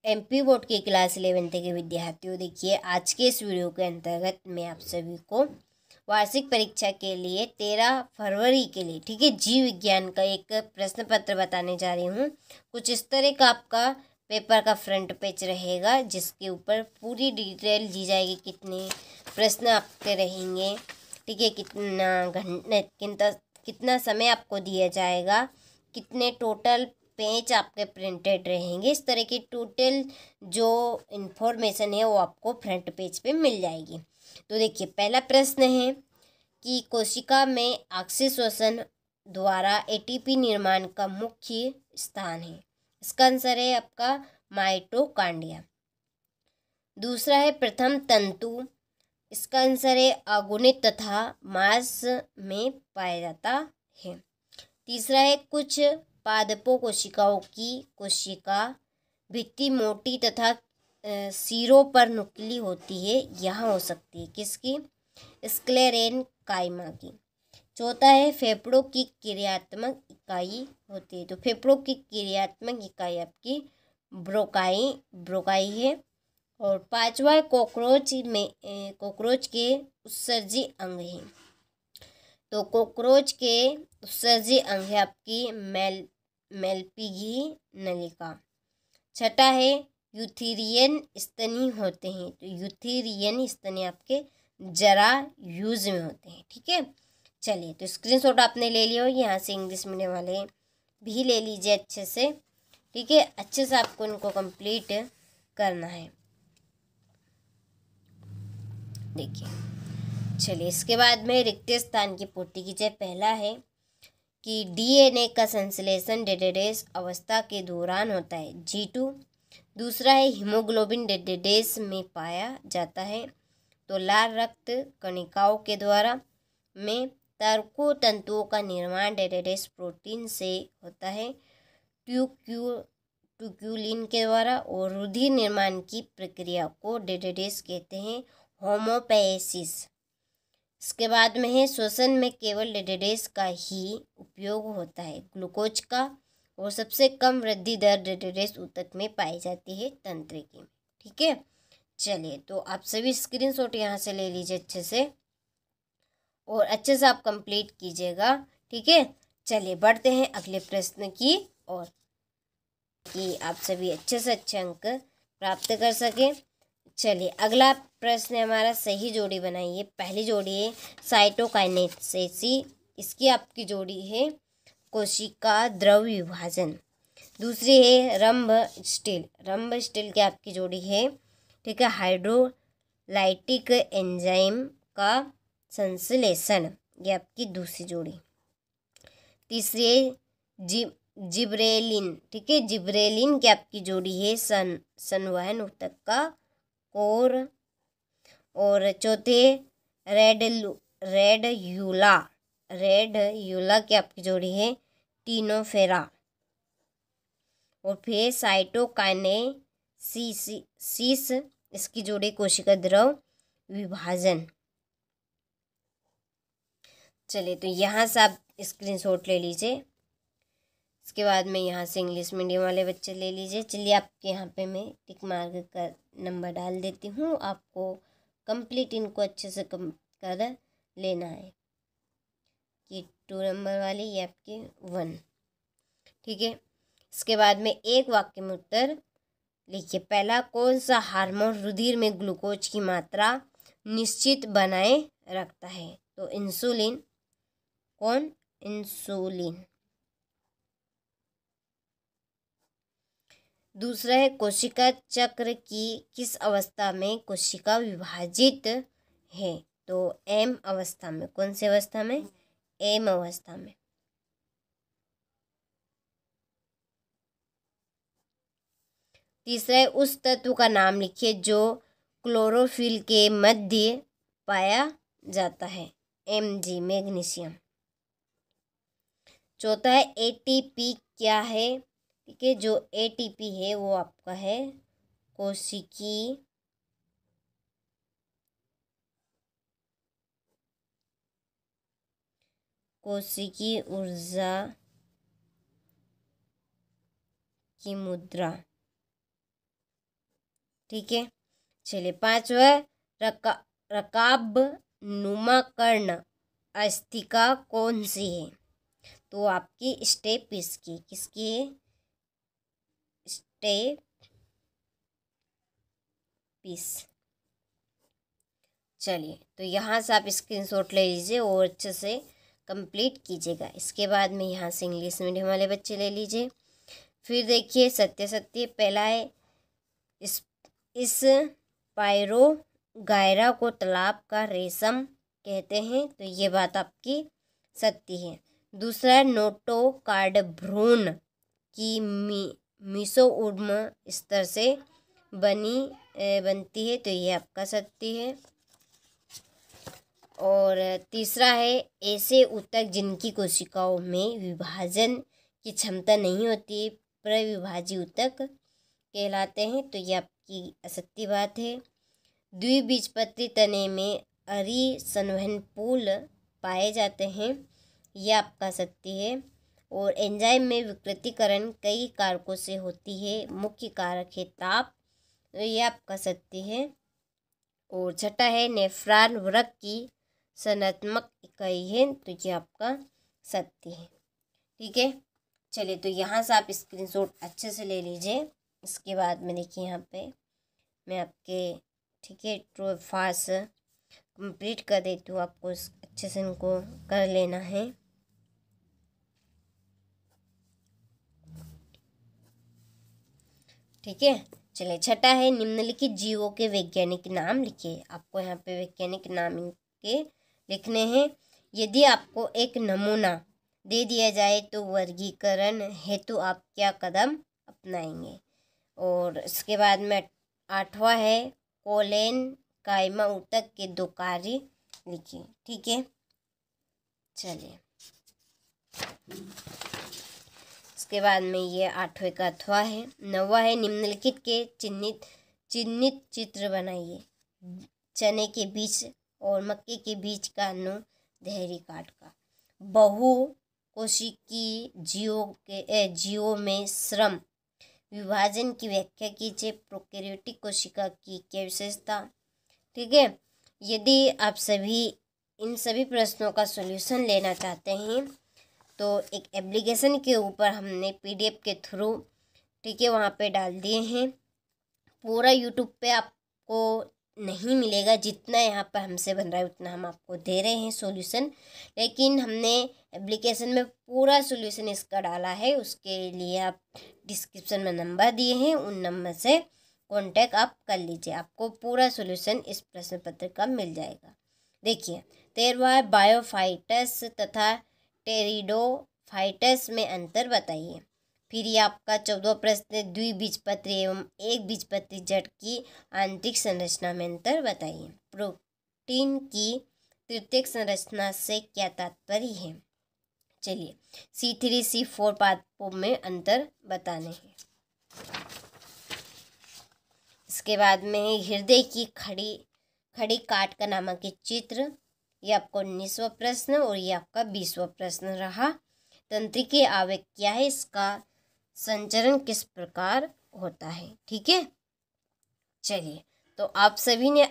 MP board की class 11th के विद्यार्थियों, देखिए आज के इस वीडियो के अंतर्गत मैं आप सभी को वार्षिक परीक्षा के लिए 13 फरवरी के लिए, ठीक है, जीव विज्ञान का एक प्रश्न पत्र बताने जा रही हूँ। कुछ इस तरह का आपका पेपर का फ्रंट पेज रहेगा, जिसके ऊपर पूरी डिटेल दी जाएगी, कितने प्रश्न आपके रहेंगे, ठीक है, कितना समय आपको दिया जाएगा, कितने टोटल पेज आपके प्रिंटेड रहेंगे। इस तरह की टोटल जो इन्फॉर्मेशन है वो आपको फ्रंट पेज पे मिल जाएगी। तो देखिए, पहला प्रश्न है कि कोशिका में ऑक्सीश्वसन द्वारा एटीपी निर्माण का मुख्य स्थान है। इसका आंसर है आपका माइटोकॉन्ड्रिया। दूसरा है प्रथम तंतु। इसका आंसर है अगुणित तथा मांस में पाया जाता है। तीसरा है कुछ पादपों कोशिकाओं की कोशिका भित्ति मोटी तथा सिरों पर नुकीली होती है, यहाँ हो सकती है किसकी? स्क्लेरेन काइमा की। चौथा है फेफड़ों की क्रियात्मक इकाई होती है, तो फेफड़ों की क्रियात्मक इकाई आपकी ब्रोकाई है। और पांचवा कोकरोच के उत्सर्जी अंग है, तो कोकरोच के उत्सर्जी अंग है आपकी मेलपिगी नलिका। छठा है यूथेरियन स्तनी होते हैं, तो यूथेरियन स्तनी आपके जरा यूज में होते हैं, ठीक है। चलिए, तो स्क्रीनशॉट आपने ले लिया हो, यहाँ से इंग्लिश मीडियम वाले भी ले लीजिए अच्छे से, ठीक है। अच्छे से आपको इनको कंप्लीट करना है। देखिए, चलिए, इसके बाद में रिक्त स्थान की पूर्ति कीजिए। पहला है कि डीएनए का संश्लेषण डेडेडेस अवस्था के दौरान होता है, G2। दूसरा है हीमोग्लोबिन डेडेडेस में पाया जाता है, तो लाल रक्त कणिकाओं के द्वारा। में तर्को तंतुओं का निर्माण डेडेडेस प्रोटीन से होता है, ट्यूक्यूलिन के द्वारा। और रुधिर निर्माण की प्रक्रिया को डेडेडेस कहते हैं होमोपोएसिस। इसके बाद में है श्वसन में केवल डेडेडेस का ही उपयोग होता है, ग्लूकोज का। और सबसे कम वृद्धि दर डेडेडेस ऊतक में पाई जाती है, तंत्रिका में, ठीक है। चलिए, तो आप सभी स्क्रीनशॉट यहाँ से ले लीजिए अच्छे से, और अच्छे से आप कंप्लीट कीजिएगा, ठीक है। चलिए, बढ़ते हैं अगले प्रश्न की ओर, कि आप सभी अच्छे से अच्छे अंक प्राप्त कर सकें। चलिए, अगला प्रश्न हमारा सही जोड़ी बनाइए। पहली जोड़ी है साइटोकाइनेसिस, इसकी आपकी जोड़ी है कोशिका द्रव विभाजन। दूसरी है रंभ स्टील की आपकी जोड़ी है, ठीक है, हाइड्रोलाइटिक एंजाइम का संश्लेषण, ये आपकी दूसरी जोड़ी। तीसरी है जिब्रेलिन, ठीक है, जिब्रेलिन की आपकी जोड़ी है संवहन ऊतक का कोर। और चौथे रेड यूला की आपकी जोड़ी है टीनोफेरा। और फिर साइटोकाइनेसिस, इसकी जोड़ी कोशिका द्रव विभाजन। चलिए, तो यहाँ से आप स्क्रीनशॉट ले लीजिए। इसके बाद में यहाँ से इंग्लिश मीडियम वाले बच्चे ले लीजिए। चलिए, आपके यहाँ पे मैं टिक मार्क का नंबर डाल देती हूँ, आपको कंप्लीट इनको अच्छे से कर लेना है, कि 2 नंबर वाली ये आपके 1, ठीक है। इसके बाद में एक वाक्य में उत्तर लिखिए। पहला, कौन सा हार्मोन रुधिर में ग्लूकोज की मात्रा निश्चित बनाए रखता है? तो इंसुलिन। कौन? इंसुलिन। दूसरा है कोशिका चक्र की किस अवस्था में कोशिका विभाजित है? तो एम अवस्था में। कौन सी अवस्था में? एम अवस्था में। तीसरा है उस तत्व का नाम लिखिए जो क्लोरोफिल के मध्य पाया जाता है, Mg, मैग्नीशियम। चौथा है एटीपी क्या है? ठीक है, जो एटीपी है वो आपका है कोशिकी ऊर्जा की मुद्रा। ठीक है। चलिए 5वां, रकाब नुमा कर्ण अस्थिका कौन सी है? तो आपकी स्टेप इसकी किसकी है? Step piece. चलिए तो यहाँ से आप स्क्रीनशॉट ले लीजिए और अच्छे से कंप्लीट कीजिएगा। इसके बाद में यहाँ से इंग्लिश मीडियम वाले बच्चे ले लीजिए। फिर देखिए सत्य सत्य पहला है, इस पायरो गायरा को तालाब का रेशम कहते हैं, तो ये बात आपकी सत्य है। दूसरा है, नोटो कार्ड भ्रूण की मीसो उर्म स्तर से बनती है, तो ये आपका सत्य है। और तीसरा है, ऐसे ऊतक जिनकी कोशिकाओं में विभाजन की क्षमता नहीं होती प्रविभाजी ऊतक कहलाते हैं, तो ये आपकी असत्य बात है। द्विबीजपत्री तने में संवहनपूल पाए जाते हैं, यह आपका सत्य है। और एंजाइम में विकृतीकरण कई कारकों से होती है, मुख्य कारक है ताप, तो यह आपका सत्य है। और छठा है, नेफ्रॉन वृक्क की संरचनात्मक इकाई है, तो ये आपका सत्य है। ठीक है। चलिए तो यहाँ से आप स्क्रीनशॉट अच्छे से ले लीजिए। इसके बाद में देखिए यहाँ पे मैं आपके, ठीक है, ट्रू फाल्स कंप्लीट कर देती हूँ, आपको अच्छे से इनको कर लेना है। ठीक है। चलिए छठा है, निम्नलिखित जीवों के वैज्ञानिक नाम लिखिए। आपको यहाँ पे वैज्ञानिक नाम इनके लिखने हैं। यदि आपको एक नमूना दे दिया जाए तो वर्गीकरण हेतु आप क्या कदम अपनाएंगे? और इसके बाद में 8वां है, कोलेन कायमा ऊतक के 2 कार्य लिखिए। ठीक है। चलिए इसके बाद में ये 8वें का 8वां है। 9वां है, निम्नलिखित के चिन्हित चित्र बनाइए। चने के बीज और मक्के के बीज का अनुदैर्ध्य काट का। बहुकोशिकीय जीवों में श्रम विभाजन की व्याख्या कीजिए। प्रोकैरियोटिक कोशिका की क्या विशेषता? ठीक है। यदि आप इन सभी प्रश्नों का सॉल्यूशन लेना चाहते हैं तो एक एप्लीकेशन के ऊपर हमने PDF के थ्रू, ठीक है, वहाँ पे डाल दिए हैं। पूरा यूट्यूब पे आपको नहीं मिलेगा, जितना यहाँ पर हमसे बन रहा है उतना हम आपको दे रहे हैं सॉल्यूशन, लेकिन हमने एप्लीकेशन में पूरा सॉल्यूशन इसका डाला है। उसके लिए आप डिस्क्रिप्शन में नंबर दिए हैं, उन नंबर से कांटेक्ट आप कर लीजिए, आपको पूरा सॉल्यूशन इस प्रश्न पत्र का मिल जाएगा। देखिए 13वां, बायोफाइटस तथा टेरिडोफाइटस में अंतर बताइए। फिर ये आपका 14वां प्रश्न, द्विबीजपत्री एवं एक बीजपत्री जड़ की आंतरिक संरचना में अंतर बताइए। प्रोटीन की तृतीयक संरचना से क्या तात्पर्य है? चलिए C3 C4 पादपों में अंतर बताने हैं। इसके बाद में हृदय की खड़ी काट का नामक चित्र, ये आपका 19वां प्रश्न और ये आपका 20वां प्रश्न रहा। तंत्रिकीय आवेग क्या है, इसका संचरण किस प्रकार होता है? ठीक है। चलिए तो आप सभी ने